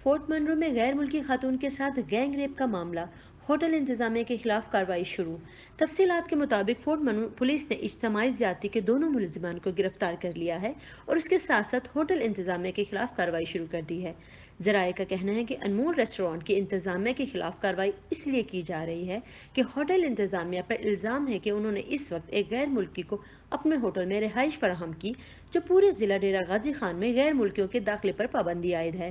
Fort Munro میں غیر ملکی خاتون کے ساتھ گینگ ریپ کا معاملہ، ہوٹل انتظامیہ کے خلاف کارروائی شروع۔ تفصیلات کے مطابق فورٹ منرو پولیس نے اجتماعی زیادتی کے دونوں ملزمان کو گرفتار کر لیا ہے اور اس کے ساتھ ساتھ ہوٹل انتظامیہ کے خلاف کارروائی شروع کر دی ہے۔ ذرائع کا کہنا ہے کہ انمول ریسٹورانٹ کی انتظامیہ کے خلاف کارروائی اس لیے کی جا رہی ہے کہ ہوٹل انتظامیہ پر الزام ہے کہ انہوں نے اس وقت ایک غیر ملکی کو اپنے ہوٹل میں رہائش فراہم کی جو پورے ضلع ڈیرہ غازی خان میں غیر ملکیوں کے داخلے پر پابندی عائد ہے۔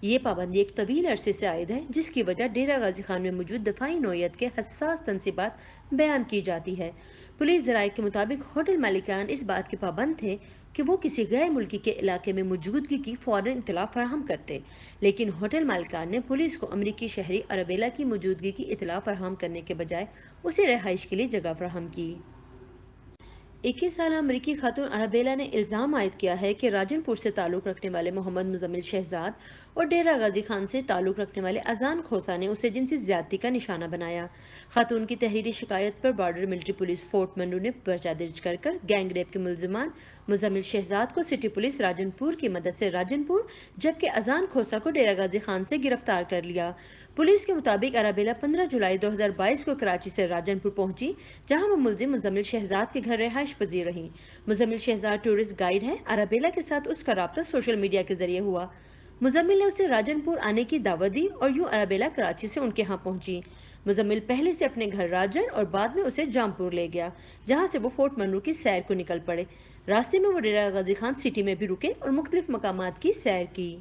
یہ پابندی ایک طویل عرصے سے عائد ہے جس کی وجہ ڈیرہ غازی خان میں موجود دفاعی نوعیت کے حساس تنصیبات بیان کی جاتی ہے۔ پولیس ذرائع کے مطابق ہوٹل مالکان اس بات کے پابند تھے کہ وہ کسی غیر ملکی کے علاقے میں موجودگی کی فوراً اطلاع فراہم کرتے، لیکن ہوٹل مالکان نے پولیس کو امریکی شہری ارابیلا کی موجودگی کی اطلاع فراہم کرنے کے بجائے اسے رہائش کے لیے جگہ فراہم کی۔ 21 سالہ امریکی خاتون ارابیلا نے الزام عائد کیا ہے کہ راجن پور سے تعلق رکھنے والے محمد مزمل شہزاد اور ڈیرہ غازی خان سے تعلق رکھنے والے اذان کھوسا نے اسے جنسی زیادتی کا نشانہ بنایا۔ خاتون کی تحریری شکایت پر border military police fort Munro نے پرچہ درج کر گینگ ریپ کے ملزمان مزمل شہزاد کو سٹی پولیس راجن پور کی مدد سے راجن پور جبکہ اذان کھوسا کو ڈیرہ غازی خان سے گرفتار کر لیا۔ پولیس کے مطابق ارابیلا 15 جولائی 2022 کو کراچی سے راجن پور پہنچی جہاں وہ ملزم مزمل شہزاد کے گھر رہائش پذیر رہیں۔ مزمل شہزاد ٹورسٹ گائیڈ ہے۔ ارابیلا کے ساتھ اس کا رابطہ سوشل میڈیا کے ذریعے ہوا۔ مزمل نے اسے راجن پور آنے کی دعوت دی اور یوں ارابیلا کراچی سے ان کے ہاں پہنچی۔ مزمل پہلے سے اپنے گھر راجن اور بعد میں اسے جامپور لے گیا جہاں سے وہ فورٹ منرو کی سیر کو نکل پڑے۔ راستے میں وہ ڈیرہ غازی خان سٹی میں بھی رکے اور مختلف مقامات کی سیر کی۔